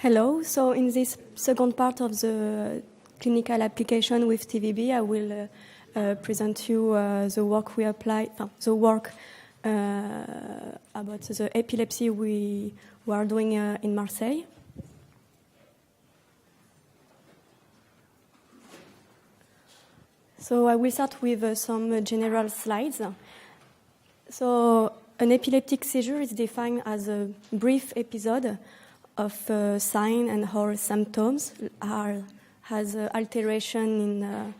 Hello. So in this second part of the clinical application with TVB, I will present you the work we apply, the work about the epilepsy we are doing in Marseille. So I will start with some general slides. So an epileptic seizure is defined as a brief episode of sign and or symptoms, has alteration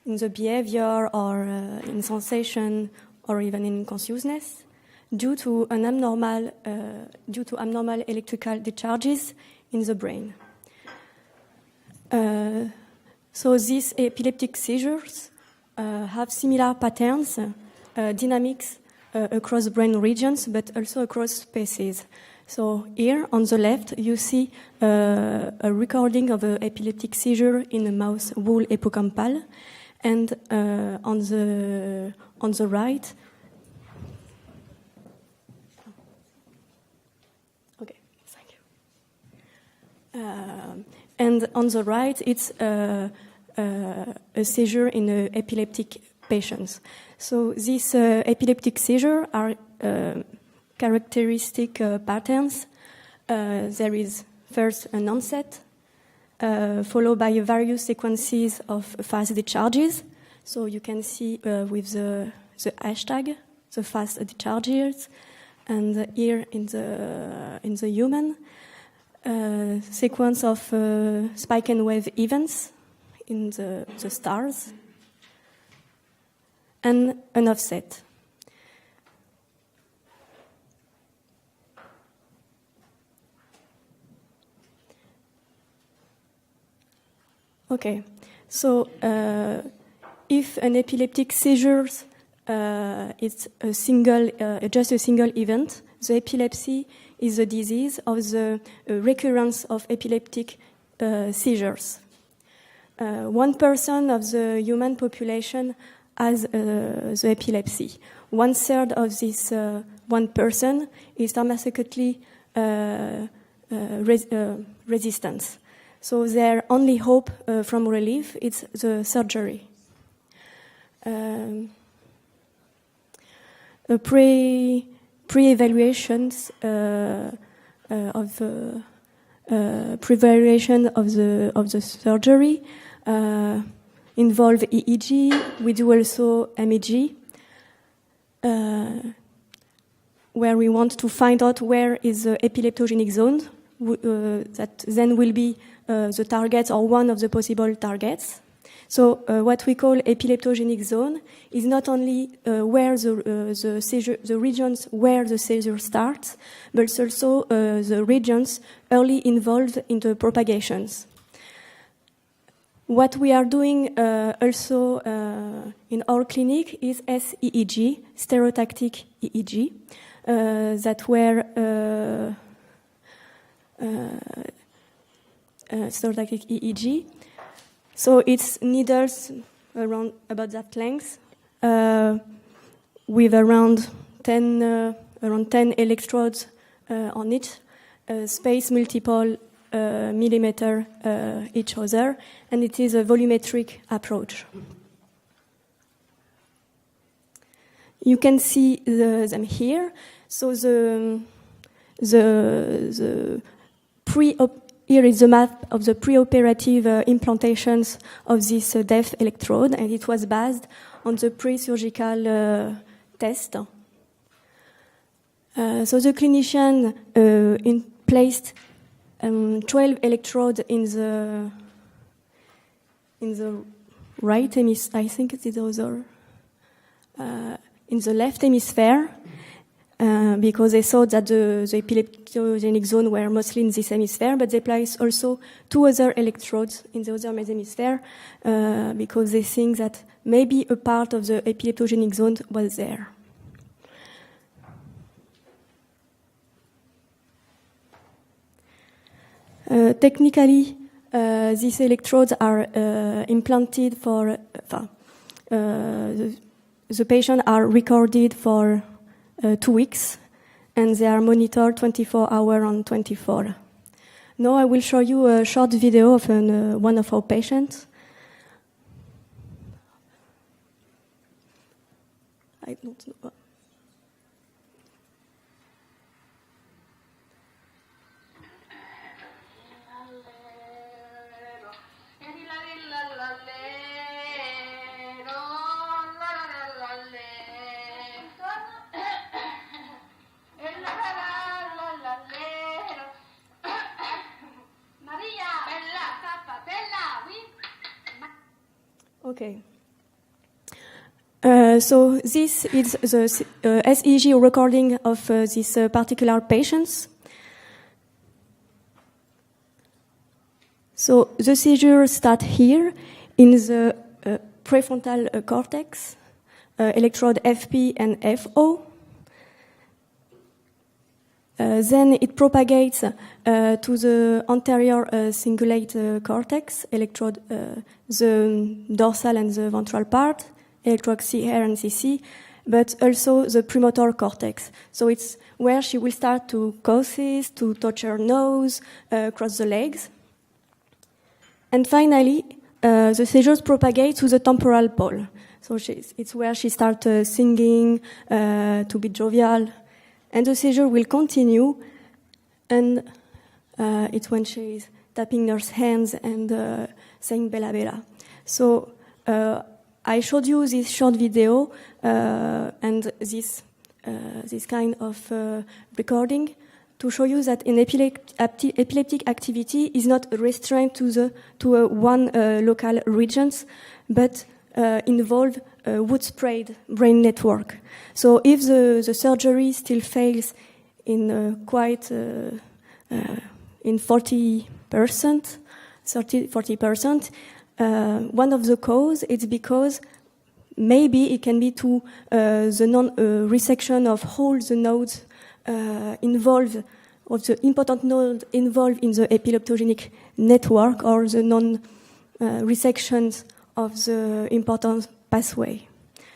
in the behavior or in sensation or even in consciousness due to abnormal electrical discharges in the brain. So these epileptic seizures have similar patterns, dynamics across brain regions, but also across spaces. So here on the left, you see a recording of an epileptic seizure in a mouse wool hippocampal, and on the right. Okay, thank you. And on the right, it's a seizure in epileptic patients. So these epileptic seizures are characteristic patterns. There is first an onset, followed by various sequences of fast discharges. So you can see with the hashtag, the fast discharges, and here in the human, sequence of spike and wave events in the stars, and an offset. Okay, so if an epileptic seizure is just a single event, the epilepsy is a disease of the recurrence of epileptic seizures. 1% of the human population has the epilepsy. 1/3 of this 1% is pharmacologically resistant. So their only hope from relief is the surgery. Pre-evaluations of the surgery involve EEG. We do also MEG, where we want to find out where is the epileptogenic zone. That then will be the target or one of the possible targets. So what we call epileptogenic zone is not only where the regions where the seizure starts, but also the regions early involved in the propagations. What we are doing also in our clinic is SEEG, stereotactic EEG, that were stereotactic EEG. So it's needles around about that length, with around 10 electrodes on each, space multiple millimeter each other, and it is a volumetric approach. You can see them here. So here is the map of the preoperative implantations of this deaf electrode, and it was based on the pre-surgical test. So the clinician placed 12 electrodes in the right hemisphere. I think it's the other in the left hemisphere. Because they thought that the epileptogenic zone were mostly in this hemisphere, but they placed also 2 other electrodes in the other hemisphere because they think that maybe a part of the epileptogenic zone was there. Technically, these electrodes are implanted for the patient are recorded for 2 weeks, and they are monitored 24 hours on 24. Now I will show you a short video of one of our patients. I don't know. Okay. So this is the SEG recording of this particular patients. So the seizures start here in the prefrontal cortex, electrode FP and FO. Then it propagates to the anterior cingulate cortex, electrode the dorsal and the ventral part, electrode CR and CC, but also the premotor cortex. So it's where she will start to causes, to touch her nose, cross the legs. And finally, the seizures propagate to the temporal pole. So it's where she starts singing, to be jovial. And the seizure will continue, and it's when she's tapping her hands and saying Bella Bella. So I showed you this short video and this kind of recording to show you that an epileptic activity is not restrained to one local regions, but involve a widespread brain network. So if the surgery still fails in in 40%, 40%, one of the cause is because maybe it can be to the non-resection of all the nodes involved, or the important node involved in the epileptogenic network, or the non-resections of the important pathway.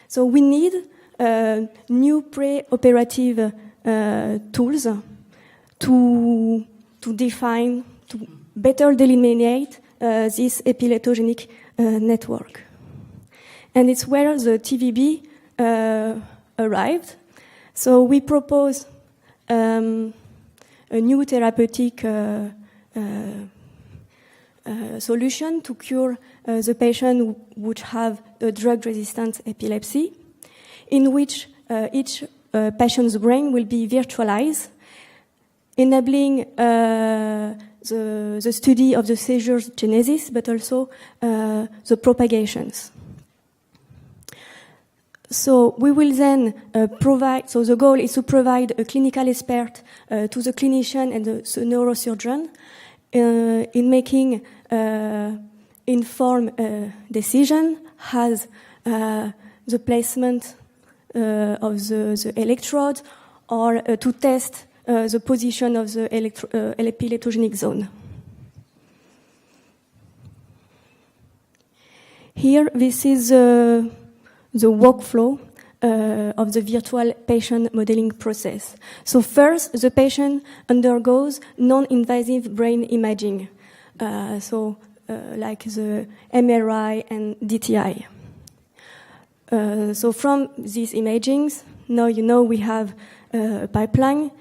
So we need new pre-operative tools to define, to better delineate this epileptogenic network. And it's where the TVB arrived. So we propose a new therapeutic solution to cure the patient which have a drug-resistant epilepsy, in which each patient's brain will be virtualized, enabling the study of the seizure's genesis, but also the propagations. So we will then provide, so the goal is to provide a clinical expert to the clinician and the neurosurgeon in making informed decision, has the placement of the electrode, or to test the position of the epileptogenic zone. Here, this is the workflow of the virtual patient modeling process. So first, the patient undergoes non-invasive brain imaging, like the MRI and DTI. So from these imagings, now you know we have a pipeline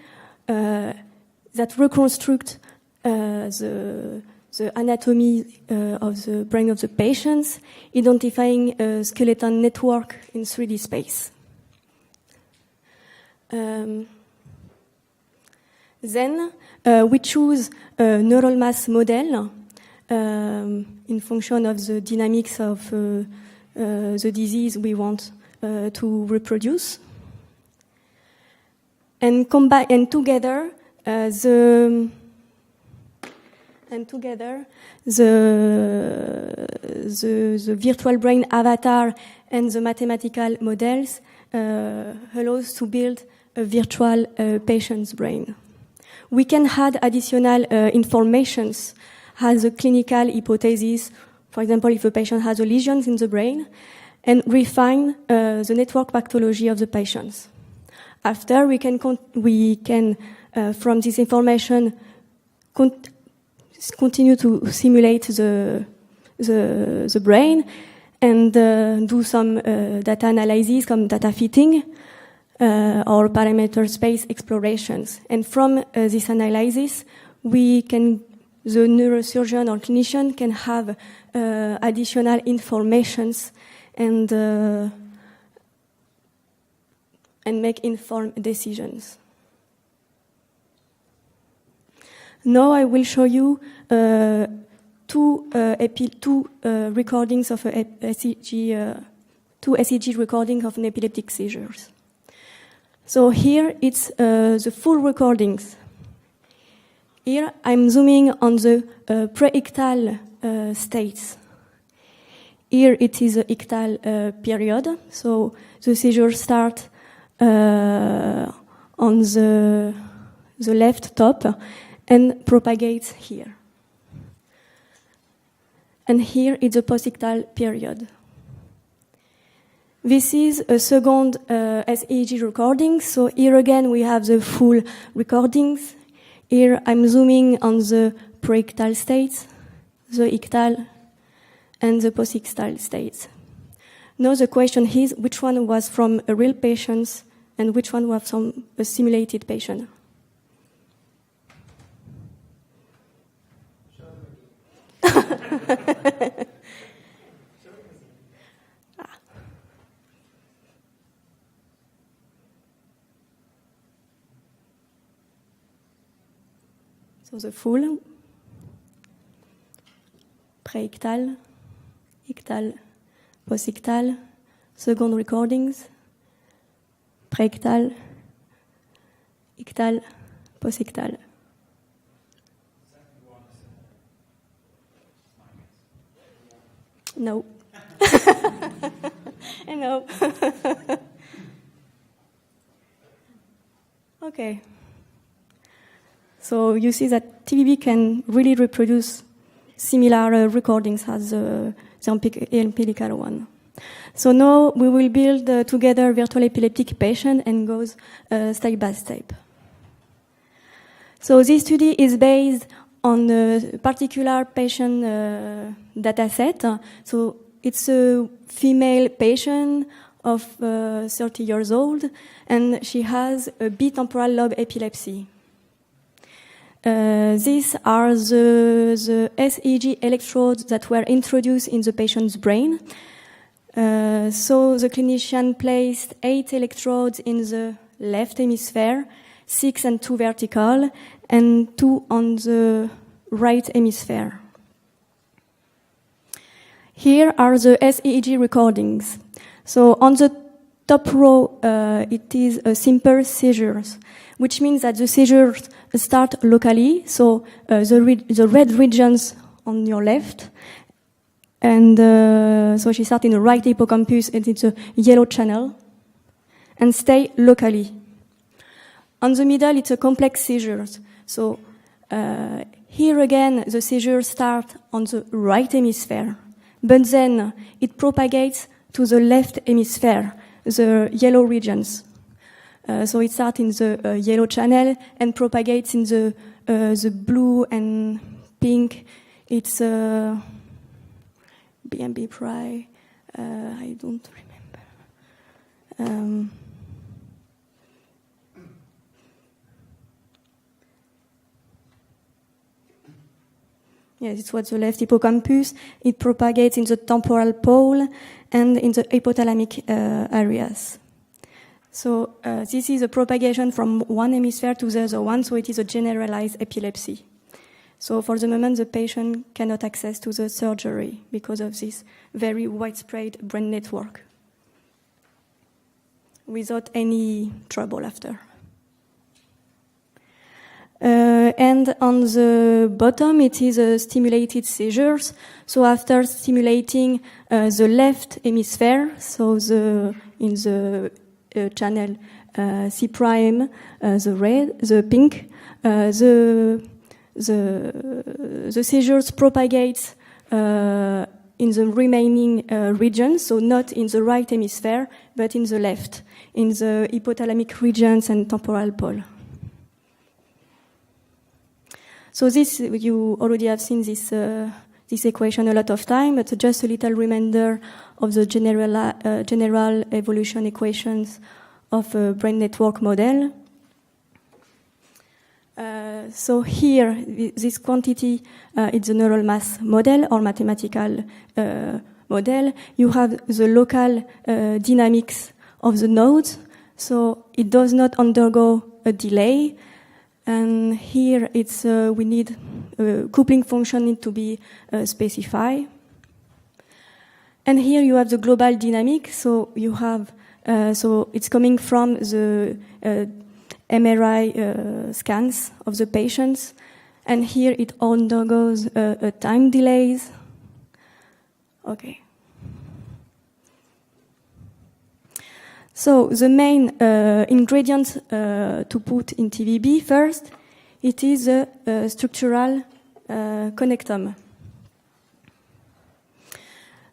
that reconstruct the anatomy of the brain of the patients, identifying a skeletal network in 3D space. Then we choose a neural mass model in function of the dynamics of the disease we want to reproduce. And together the virtual brain avatar and the mathematical models allows to build a virtual patient's brain. We can add additional informations as a clinical hypothesis, for example, if a patient has a lesion in the brain, and refine the network pathology of the patients. After, we can from this information, continue to simulate the brain and do some data analysis, some data fitting, or parameter space explorations. And from this analysis, the neurosurgeon or clinician can have additional informations and make informed decisions. Now I will show you two recordings of two ECG recordings of an epileptic seizures. So here it's the full recordings. Here I'm zooming on the pre-ictal states. Here it is the ictal period. So the seizures start on the left top and propagates here. And here is the post-ictal period. This is a second SEEG recording. So here again we have the full recordings. Here I'm zooming on the pre-ictal states, the ictal, and the post-ictal states. Now the question is, which one was from a real patient and which one was from a simulated patient? So the full, pre-ictal, ictal, post-ictal, second recordings, pre-ictal, ictal, post-ictal. No. I know. Okay. So you see that TVB can really reproduce similar recordings as the empirical one. So now we will build together virtual epileptic patient and goes step by step. So this study is based on a particular patient data set. So it's a female patient of 30 years old, and she has a bitemporal lobe epilepsy. These are the SEEG electrodes that were introduced in the patient's brain. So the clinician placed 8 electrodes in the left hemisphere, 6 and 2 vertical, and 2 on the right hemisphere. Here are the SEEG recordings. So on the top row, it is a simple seizures, which means that the seizures start locally. So the red regions on your left, and so she starts in the right hippocampus, and it's a yellow channel, and stay locally. On the middle, it's a complex seizures. So here again, the seizures start on the right hemisphere, but then it propagates to the left hemisphere, the yellow regions. So it starts in the yellow channel and propagates in the blue and pink. It's BMB Pri. I don't remember. Yes, it was the left hippocampus. It propagates in the temporal pole and in the hypothalamic areas. So this is a propagation from one hemisphere to the other one, so it is a generalized epilepsy. So for the moment, the patient cannot access to the surgery because of this very widespread brain network, without any trouble after. And on the bottom, it is a stimulated seizures. So after stimulating the left hemisphere, so in the channel C prime, the red, the pink, the seizures propagate in the remaining regions, so not in the right hemisphere, but in the left, in the hypothalamic regions and temporal pole. So this, you already have seen this equation a lot of time, but just a little reminder of the general evolution equations of a brain network model. So here, this quantity is the neural mass model or mathematical model. You have the local dynamics of the nodes, so it does not undergo a delay. And here it's we need a coupling function need to be specified. And here you have the global dynamic. So you have so it's coming from the MRI scans of the patients, and here it undergoes a time delays. Okay. So the main ingredient to put in TVB first, it is a structural connectome.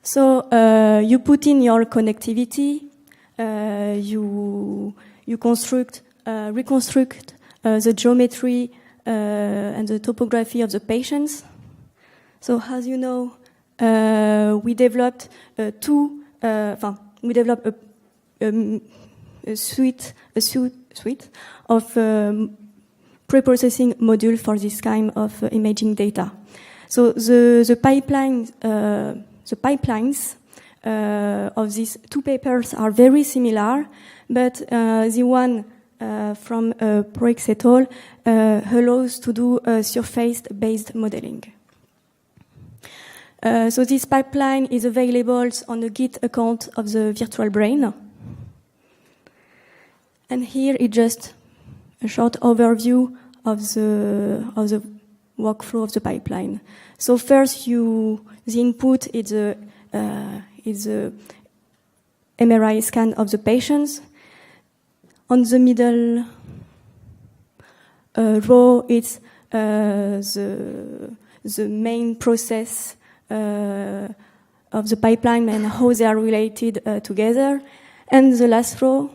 So you put in your connectivity, you reconstruct the geometry and the topography of the patients. So as you know, we developed a suite of pre-processing module for this kind of imaging data. So the pipelines of these two papers are very similar, but the one from Proix et al. Allows to do surface-based modeling. So this pipeline is available on the Git account of the virtual brain. And here is just a short overview of the workflow of the pipeline. So first, the input is a MRI scan of the patients. On the middle row, it's the main process of the pipeline and how they are related together. And the last row,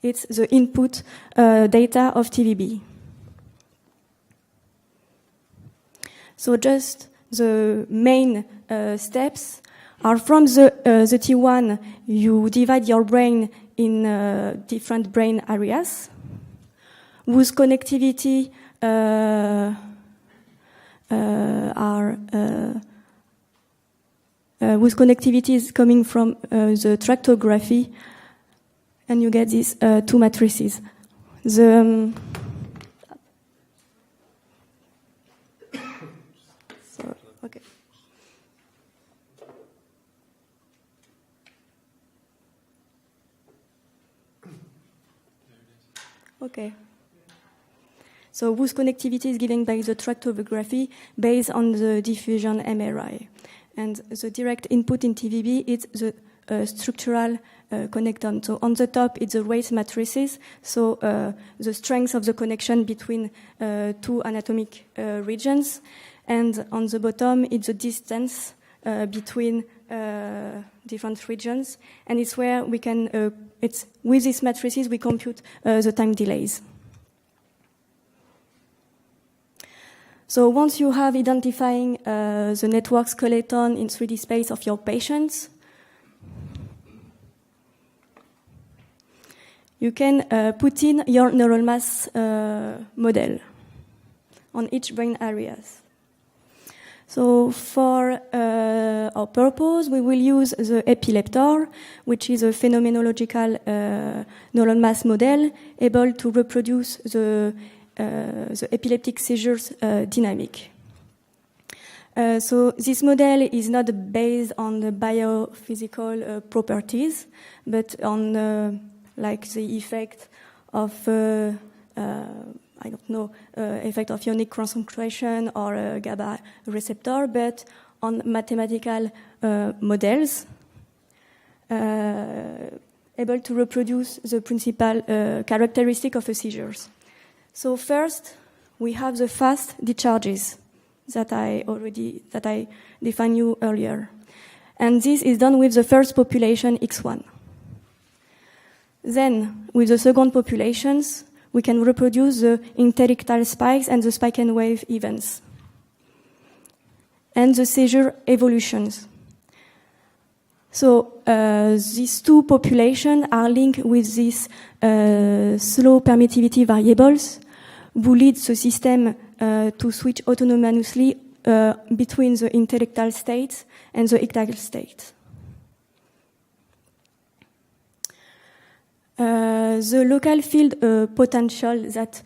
it's the input data of TVB. So just the main steps are from the T1, you divide your brain in different brain areas whose connectivity whose connectivity is coming from the tractography, and you get these two matrices. Okay. Okay. So whose connectivity is given by the tractography based on the diffusion MRI. And the direct input in TVB is the structural connectome. So on the top, it's the weight matrices, so the strength of the connection between two anatomic regions. And on the bottom, it's the distance between different regions. And it's where we can, it's with these matrices, we compute the time delays. So once you have identifying the network skeleton in 3D space of your patients, you can put in your neural mass model on each brain areas. So for our purpose, we will use the Epileptor, which is a phenomenological neural mass model able to reproduce the epileptic seizures dynamic. So this model is not based on the biophysical properties, but on like the effect of I don't know, effect of ionic concentration or a GABA receptor, but on mathematical models able to reproduce the principal characteristic of a seizures. So first, we have the fast discharges that I defined you earlier. And this is done with the first population X1. Then, with the second populations, we can reproduce the interictal spikes and the spike and wave events, and the seizure evolutions. So these two populations are linked with these slow permittivity variables who lead the system to switch autonomously between the interictal states and the ictal states. The local field potential that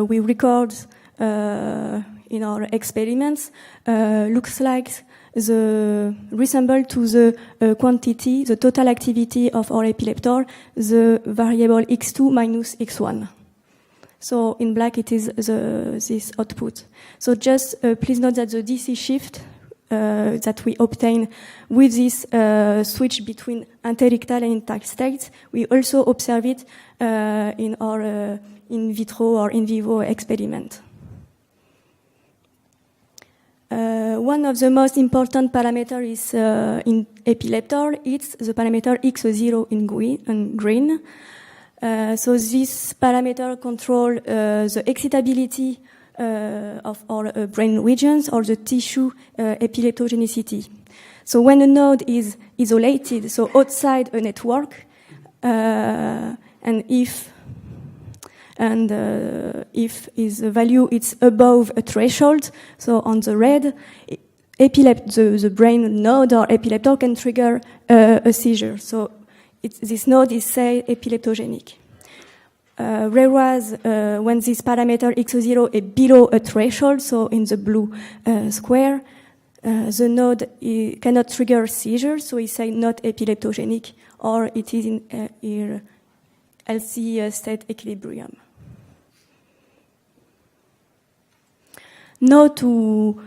we record in our experiments looks like resemble to the quantity, the total activity of our epileptor, the variable x2 minus x1. So in black it is this output. So just please note that the DC shift that we obtain with this switch between interictal and ictal states, we also observe it in our in vitro or in vivo experiment. One of the most important parameters is in epileptor. It's the parameter X0 in green. So this parameter controls the excitability of our brain regions or the tissue epileptogenicity. So when a node is isolated, so outside a network, and if its value is above a threshold, so on the red, the brain node or epileptor can trigger a seizure. So this node is, say, epileptogenic. Whereas when this parameter X0 is below a threshold, so in the blue square, the node cannot trigger seizure, so it's not epileptogenic, or it is in healthy state equilibrium. Now to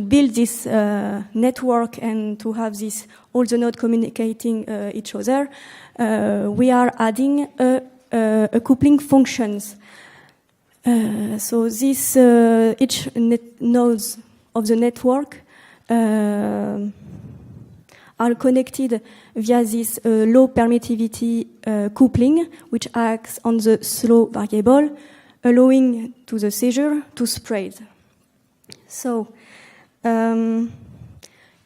build this network and to have all the nodes communicating each other, we are adding a coupling functions. So this each nodes of the network are connected via this low permittivity coupling, which acts on the slow variable, allowing to the seizure to spread. So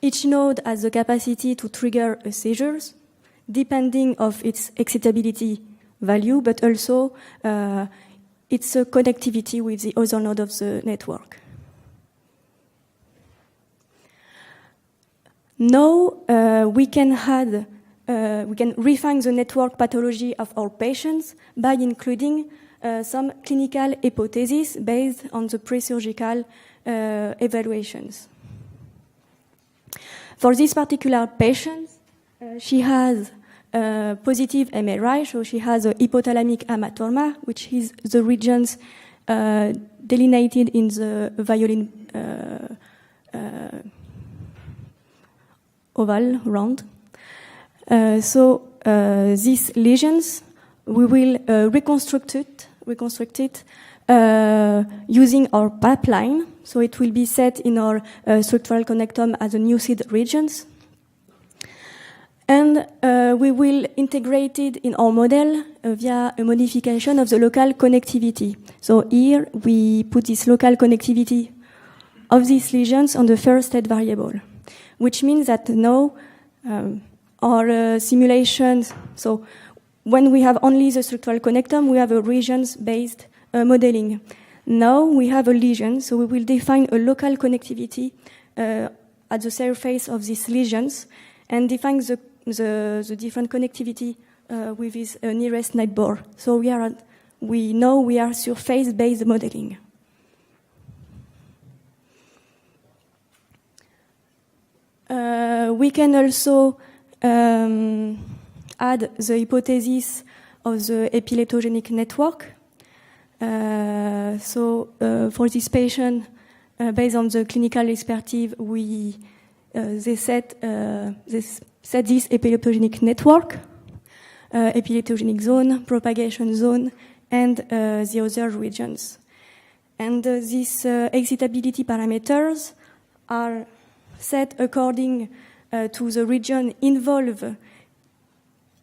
each node has the capacity to trigger a seizure, depending of its excitability value, but also its connectivity with the other node of the network. Now we can refine the network pathology of our patients by including some clinical hypotheses based on the pre-surgical evaluations. For this particular patient, she has a positive MRI, so she has a hypothalamic hematoma, which is the regions delineated in the violin oval round. So these lesions, we will reconstruct it using our pipeline. So it will be set in our structural connectome as a nucid regions. And we will integrate it in our model via a modification of the local connectivity. So here we put this local connectivity of these lesions on the first state variable, which means that now our simulations, so when we have only the structural connectome, we have a regions-based modeling. Now we have a lesion, so we will define a local connectivity at the surface of these lesions and define the different connectivity with its nearest neighbor. So we know we are surface-based modeling. We can also add the hypothesis of the epileptogenic network. So for this patient, based on the clinical expertise, they set this epileptogenic network, epileptogenic zone, propagation zone, and the other regions. And these excitability parameters are set according to the region involved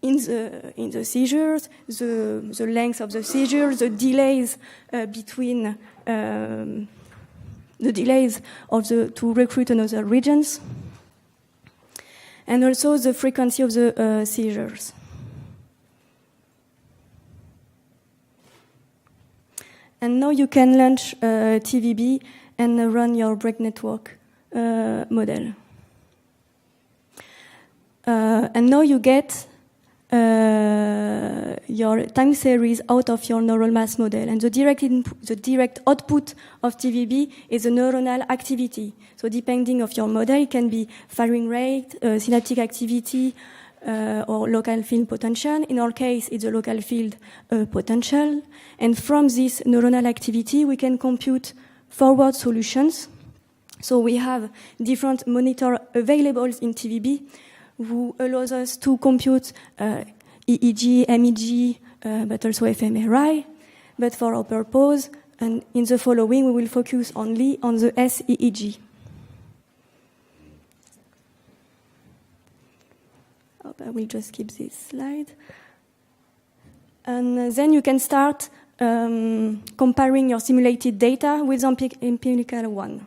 in the seizures, the length of the seizures, the delays between the delays of to recruit another regions, and also the frequency of the seizures. And now you can launch TVB and run your break network model. And now you get your time series out of your neural mass model. And the direct output of TVB is a neuronal activity. So depending of your model, it can be firing rate, synaptic activity, or local field potential. In our case, it's a local field potential. And from this neuronal activity, we can compute forward solutions. So we have different monitor available in TVB who allows us to compute EEG, MEG, but also fMRI. But for our purpose, and in the following, we will focus only on the SEEG. I will just skip this slide. And then you can start comparing your simulated data with empirical one.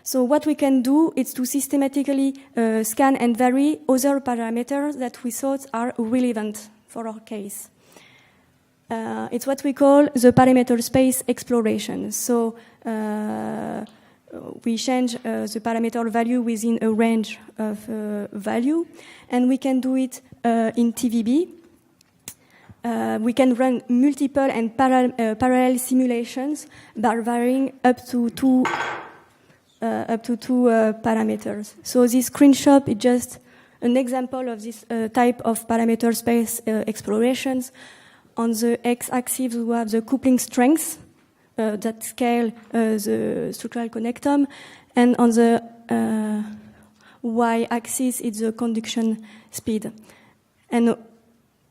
So what we can do is to systematically scan and vary other parameters that we thought are relevant for our case. It's what we call the parameter space exploration. So we change the parameter value within a range of value, and we can do it in TVB. We can run multiple and parallel simulations by varying up to two parameters. So this screenshot is just an example of this type of parameter space explorations. On the x-axis, we have the coupling strength that scale the structural connectome, and on the y-axis, it's the conduction speed. And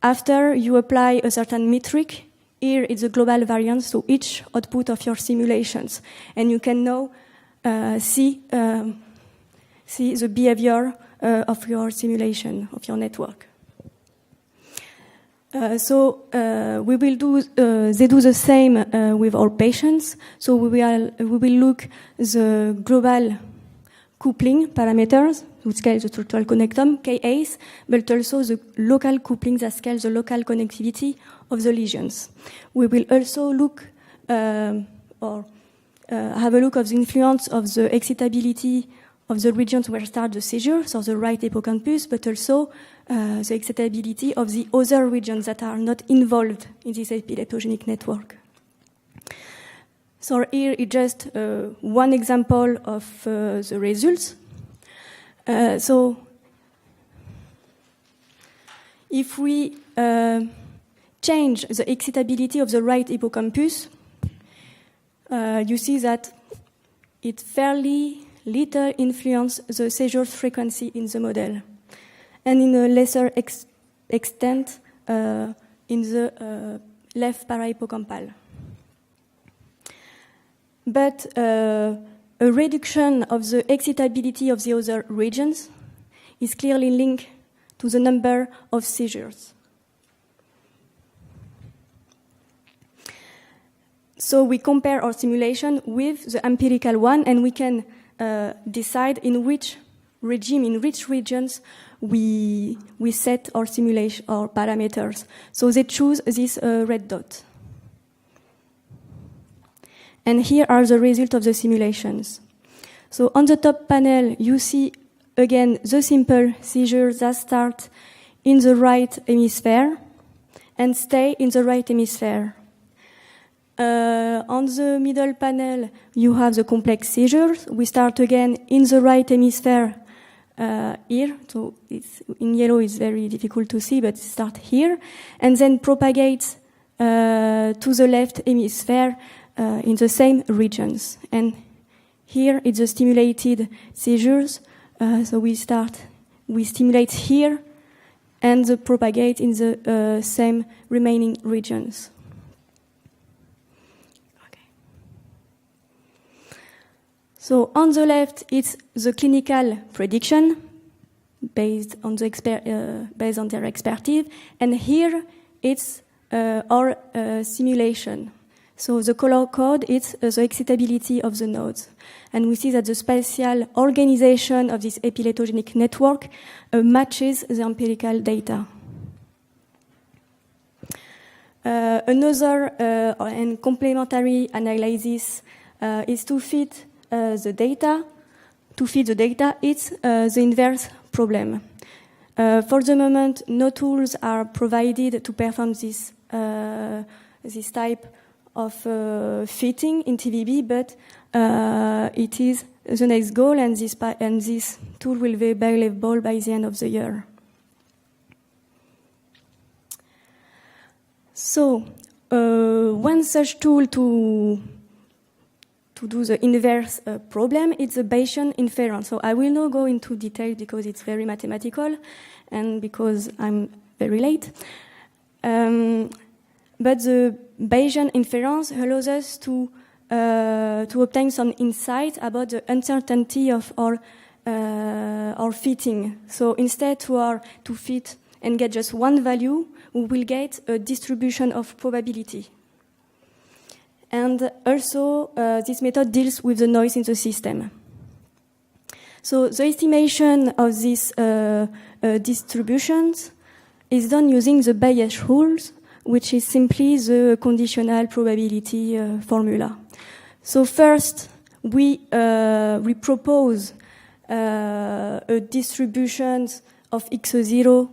after you apply a certain metric, here it's the global variance, so each output of your simulations, and you can now see the behavior of your simulation, of your network. So we will do. They do the same with our patients. So we will look the global coupling parameters, which scale the structural connectome Kas, but also the local coupling that scales the local connectivity of the lesions. We will also look have a look of the influence of the excitability of the regions where start the seizure, so the right hippocampus, but also the excitability of the other regions that are not involved in this epileptogenic network. So here is just one example of the results. So if we change the excitability of the right hippocampus, you see that it fairly little influence the seizure frequency in the model, and in a lesser extent in the left parahippocampal. But a reduction of the excitability of the other regions is clearly linked to the number of seizures. So we compare our simulation with the empirical one, and we can decide in which regime, in which regions we set our simulation, our parameters. So they choose this red dot. And here are the results of the simulations. So on the top panel, you see again the simple seizures that start in the right hemisphere and stay in the right hemisphere. On the middle panel, you have the complex seizures. We start again in the right hemisphere here. So it's, in yellow it's very difficult to see, but it starts here. And then propagates to the left hemisphere in the same regions. And here it's the stimulated seizures. So we stimulate here and propagate in the same remaining regions. So on the left, it's the clinical prediction. based on their expertise. And here it's our simulation. So the color code is the excitability of the nodes. And we see that the spatial organization of this epileptogenic network matches the empirical data. Another and complementary analysis is to fit the data. To fit the data, it's the inverse problem. For the moment, no tools are provided to perform this type of fitting in TVB, but it is the next goal, and this tool will be available by the end of the year. So, one such tool to do the inverse problem, it's a Bayesian inference. So I will not go into detail because it's very mathematical and because I'm very late. But the Bayesian inference allows us to obtain some insight about the uncertainty of our fitting. So instead to fit and get just one value, we will get a distribution of probability. And also, this method deals with the noise in the system. So the estimation of these distributions is done using the Bayes rules, which is simply the conditional probability formula. So first, we propose a distribution of x0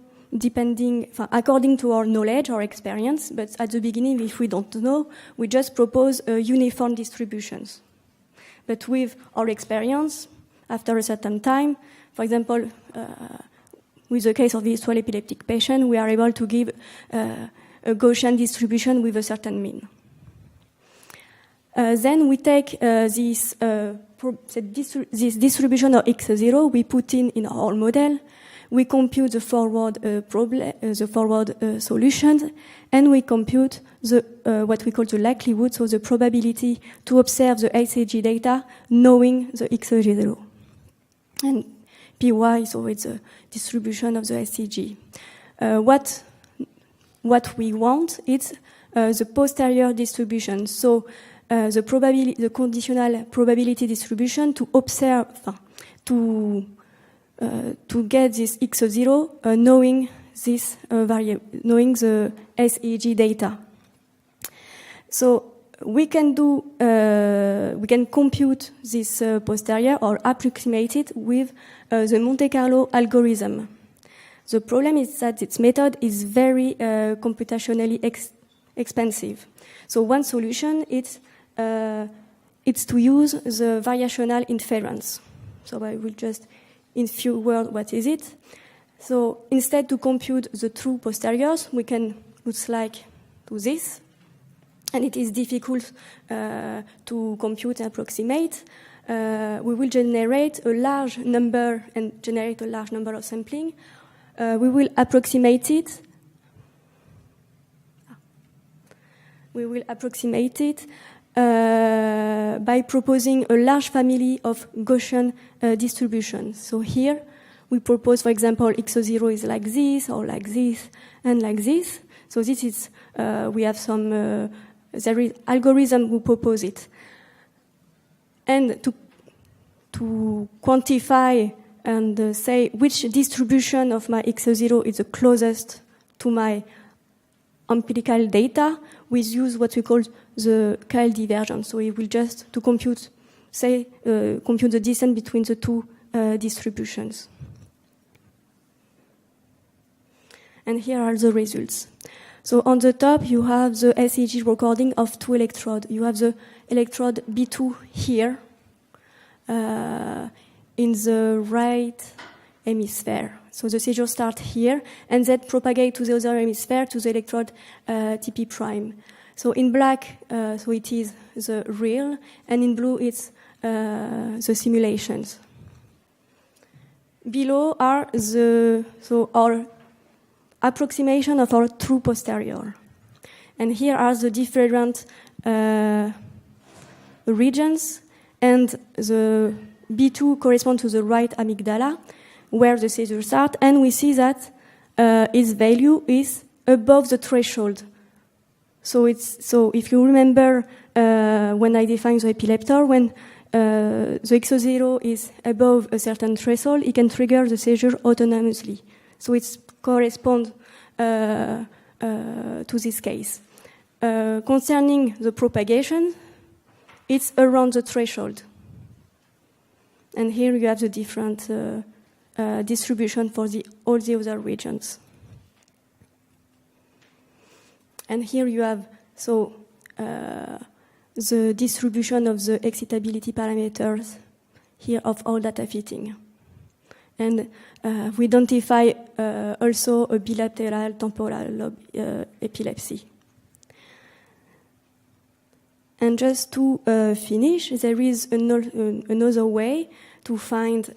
according to our knowledge or experience, but at the beginning, if we don't know, we just propose uniform distributions. But with our experience, after a certain time, for example, with the case of the visual epileptic patient, we are able to give a Gaussian distribution with a certain mean. Then we take this distribution of x0, we put in our model, we compute the forward solutions, and we compute what we call the likelihood, so the probability to observe the SAG data knowing the x0. And Py, so it's a distribution of the SCG. What we want is the posterior distribution, so the conditional probability distribution to observe, to get this x0 knowing this variable, knowing the SEG data. So we can compute this posterior or approximate it with the Monte Carlo algorithm. The problem is that its method is very computationally expensive. So one solution is to use the variational inference. So I will just, in few words, what is it? So instead to compute the true posteriors, we can looks like to this, and it is difficult to compute and approximate. We will generate a large number of sampling. We will approximate it. By proposing a large family of Gaussian distributions. So here we propose, for example, x0 is like this, or like this, and like this. So this is, we have some, there is algorithm who propose it. And to quantify and say which distribution of my x0 is the closest to my empirical data, we use what we call the KL divergence. So it will just to compute, compute the distance between the two distributions. And here are the results. So on the top, you have the SEG recording of two electrodes. You have the electrode B2 here in the right hemisphere. So the seizure starts here, and then propagate to the other hemisphere to the electrode TP prime. So in black, so it is the real, and in blue, it's the simulations. Below are our approximation of our true posterior. And here are the different regions, and the B2 corresponds to the right amygdala. where the seizure starts, and we see that its value is above the threshold. So if you remember when I defined the epileptor, when the XO0 is above a certain threshold, it can trigger the seizure autonomously. So it corresponds to this case. Concerning the propagation, it's around the threshold. And here you have the different distribution for all the other regions. And here you have the distribution of the excitability parameters here of all data fitting. And we identify also a bilateral temporal lobe epilepsy. And just to finish, there is another way to find,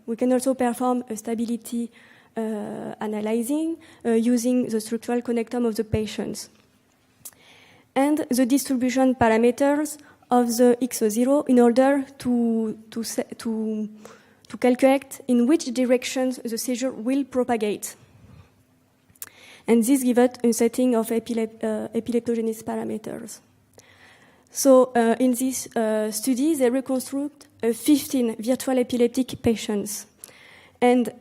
we can also perform a stability analyzing using the structural connectome of the patients. And the distribution parameters of the XO0 in order to calculate in which directions the seizure will propagate. And this gives us a setting of epileptogenesis parameters. So in this study, they reconstruct 15 virtual epileptic patients. And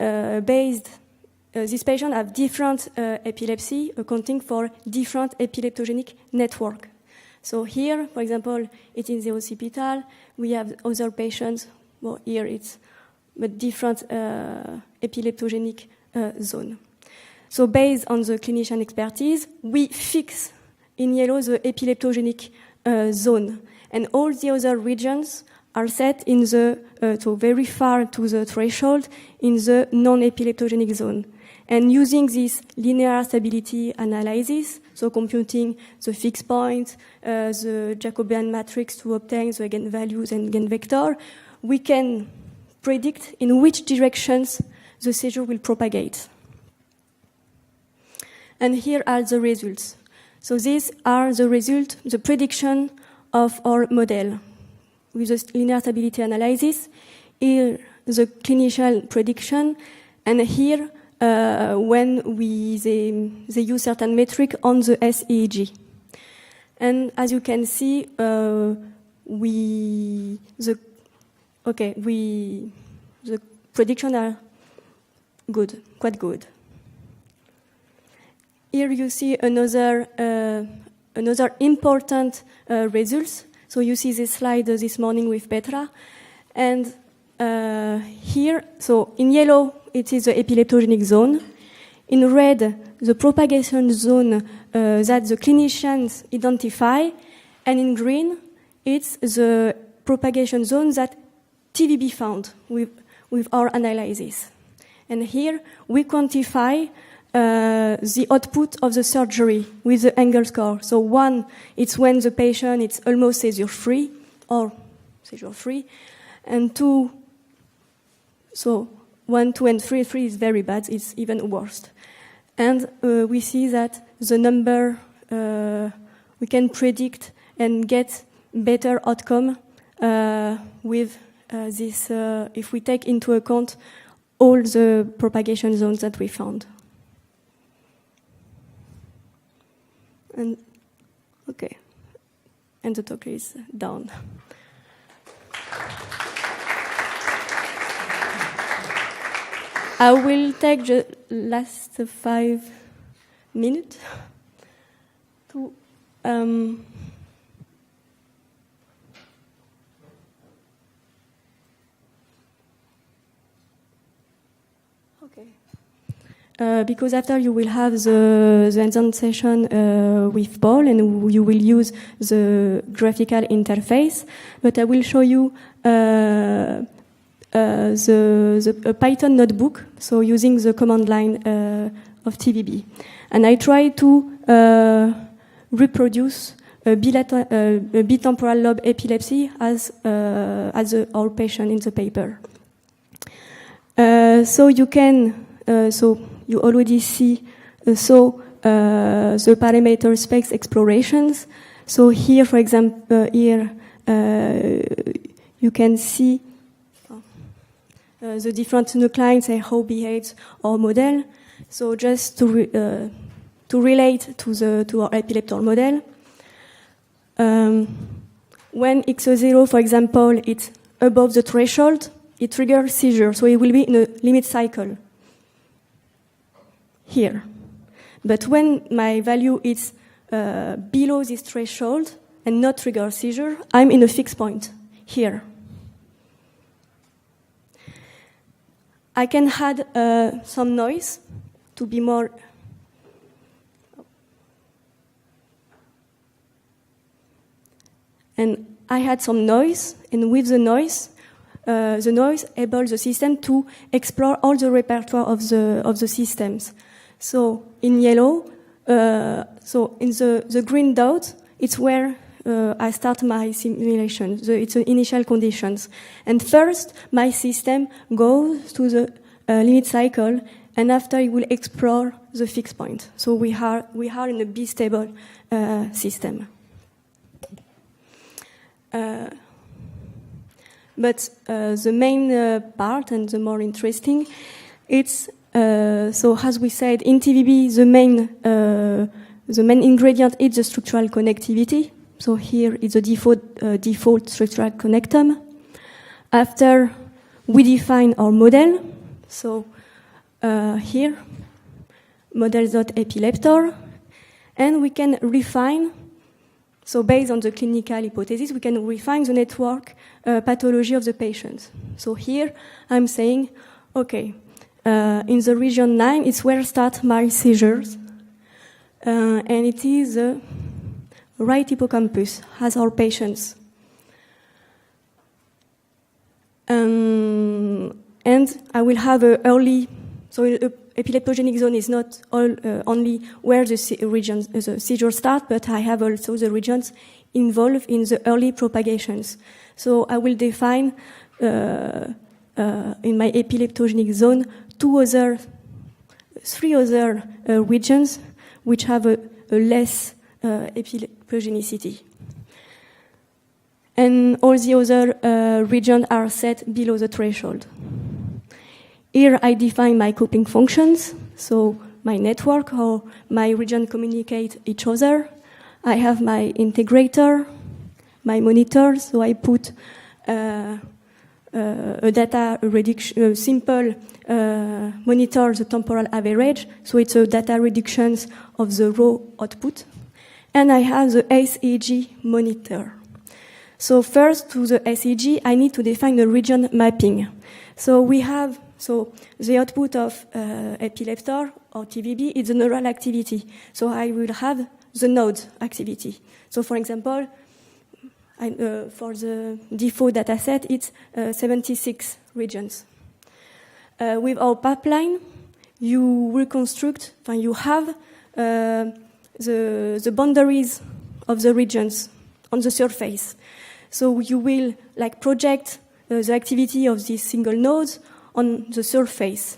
these patients have different epilepsy, accounting for different epileptogenic network. So here, for example, it's in the occipital. We have other patients. Well, here it's a different epileptogenic zone. So based on the clinician expertise, we fix in yellow the epileptogenic zone. And all the other regions are set in the, so very far to the threshold in the non-epileptogenic zone. And using this linear stability analysis, so computing the fixed point, the Jacobian matrix to obtain the eigenvalues and eigenvector, we can predict in which directions the seizure will propagate. And here are the results. So these are the results, the prediction of our model. With the linear stability analysis, here the clinician prediction, and here when they use certain metric on the SEEG. And as you can see, the prediction are good, quite good. Here you see another important results. So you see this slide this morning with Petra. And here, so in yellow, it is the epileptogenic zone. In red, the propagation zone that the clinicians identify. And in green, it's the propagation zone that TVB found with our analysis. And here, we quantify the output of the surgery with the Engel score. So 1, it's when the patient is almost seizure-free, or seizure-free. And 2, so 1, 2, and 3 is very bad. It's even worse. And we see that the number, we can predict and get better outcome with this, if we take into account all the propagation zones that we found. And okay, and the talk is done. I will take the last 5 minutes to because after you will have the hands-on session with Paul, and you will use the graphical interface. But I will show you a Python notebook, so using the command line of TVB. And I try to reproduce a bitemporal lobe epilepsy as our patient in the paper. So you can, so you already see the parameter space explorations. So here, for example, here you can see the different nucleons and how behaves our model. So just to relate to our epileptor model, when X0, for example, it's above the threshold, it triggers seizure, so it will be in a limit cycle here. But when my value is below this threshold and not trigger seizure, I'm in a fixed point here. I can add some noise to be more. And I had some noise, and with the noise enables the system to explore all the repertoire of the systems. So in yellow, so in the green dot, it's where I start my simulation. It's the initial conditions. And first, my system goes to the limit cycle, and after it will explore the fixed point. So we are in a B-stable system. But the main part and the more interesting, it's so as we said in TVB, the main ingredient is the structural connectivity. So here is the default structural connectum. After we define our model, so here model.epileptor, and we can refine. So based on the clinical hypothesis, we can refine the network pathology of the patient. So here I'm saying, okay, in the region 9, it's where start my seizures. And it is the right hippocampus as our patients. And I will have an early, so epileptogenic zone is not only where the seizure start, but I have also the regions involved in the early propagations. So I will define in my epileptogenic zone three other regions which have a less epileptogenicity. And all the other regions are set below the threshold. Here I define my coping functions, so my network, how my region communicate each other. I have my integrator, my monitor, so I put a data reduction, simple monitor the temporal average, so it's a data reduction of the raw output. And I have the SEG monitor. So first, to the SEG, I need to define a region mapping. So we have the output of epileptor or TVB is the neural activity. So I will have the node activity. So for example, for the default dataset, it's 76 regions. With our pipeline, you reconstruct, you have the boundaries of the regions on the surface. So you will project the activity of these single nodes on the surface.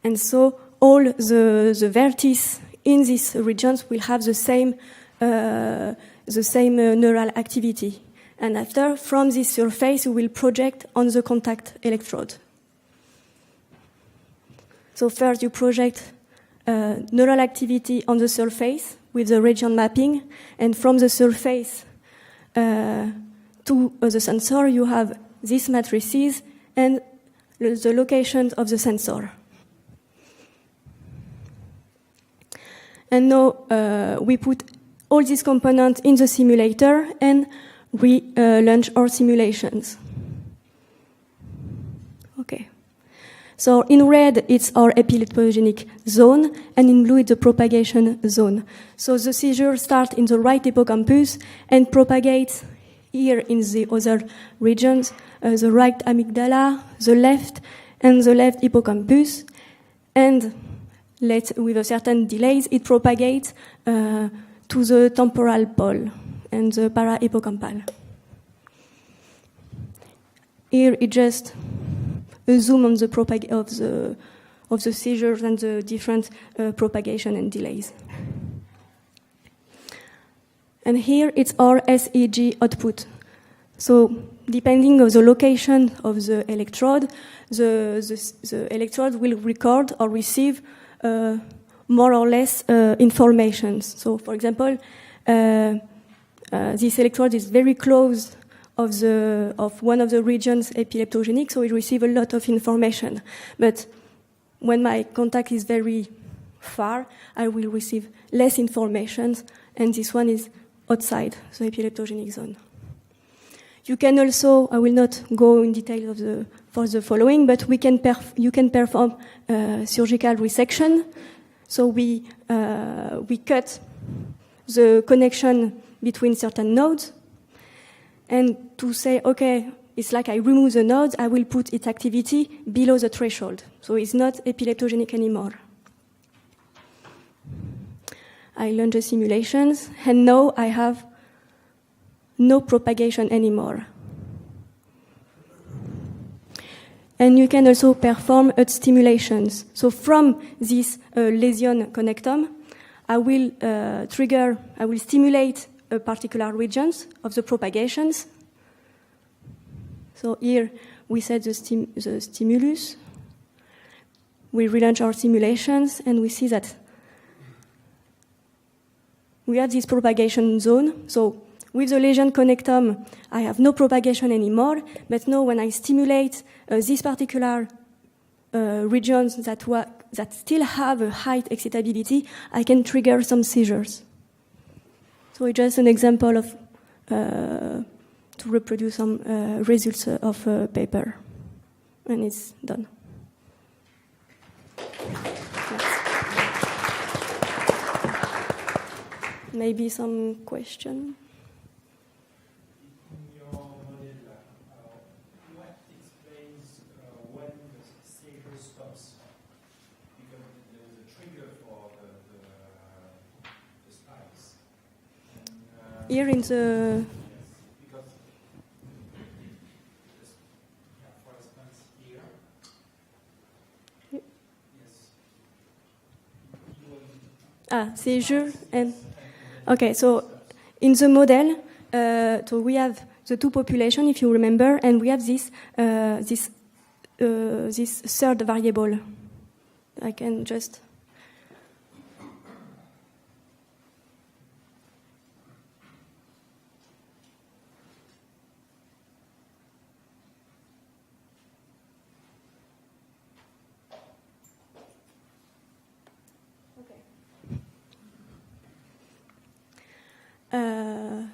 And so all the vertices in these regions will have the same neural activity. And after, from this surface, you will project on the contact electrode. So first you project neural activity on the surface with the region mapping, and from the surface to the sensor, you have these matrices and the locations of the sensor. And now we put all these components in the simulator and we launch our simulations. Okay. So in red, it's our epileptogenic zone, and in blue, it's the propagation zone. So the seizure starts in the right hippocampus and propagates here in the other regions, the right amygdala, the left, and the left hippocampus. And with a certain delays, it propagates to the temporal pole and the parahippocampal. Here it just a zoom on the of the seizures and the different propagation and delays. And here it's our SEG output. So depending on the location of the electrode, the electrode will record or receive more or less information. So, for example, this electrode is very close of one of the regions epileptogenic, so it receives a lot of information. But when my contact is very far, I will receive less information, and this one is outside the epileptogenic zone. You can also, I will not go in detail for the following, but you can perform surgical resection. So we cut the connection between certain nodes, and to say, okay, it's like I remove the nodes, I will put its activity below the threshold. So it's not epileptogenic anymore. I learned the simulations, and now I have no propagation anymore. And you can also perform stimulations. So from this lesion connectome, I will stimulate a particular regions of the propagations. So here we set the stimulus. We relaunch our simulations, and we see that we have this propagation zone. So with the lesion connectome, I have no propagation anymore, but now when I stimulate these particular regions that still have a high excitability, I can trigger some seizures. So it's just an example of to reproduce some results of a paper, and it's done. Maybe some question? In your model, what explains when the seizure stops? Because there is a trigger for the spikes. Here in the... Because, for instance, here. Yes. Seizure and... Okay, so in the model, so we have the two populations, if you remember, and we have this third variable. I can just...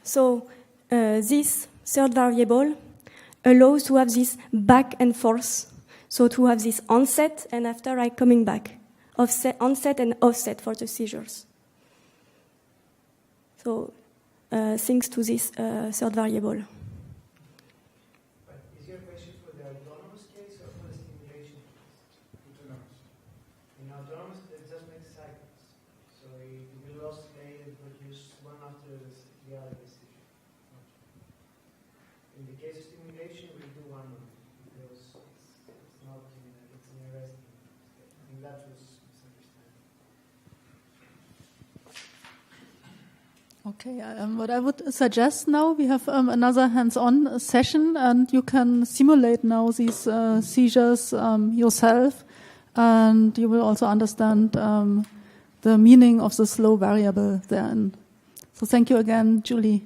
So this third variable allows to have this back and forth, so to have this onset and after I coming back, onset and offset for the seizures. So thanks to this third variable. But is your question for the autonomous case or for the stimulation case? Autonomous. In autonomous, it just makes cycles. So you will oscillate and produce one after the other decision. In the case of stimulation, we do one of it because it's not it's in a resting state. I think that was misunderstanding. Okay, what I would suggest now, we have another hands-on session, and you can simulate now these seizures yourself, and you will also understand the meaning of the slow variable therein. So thank you again, Julie.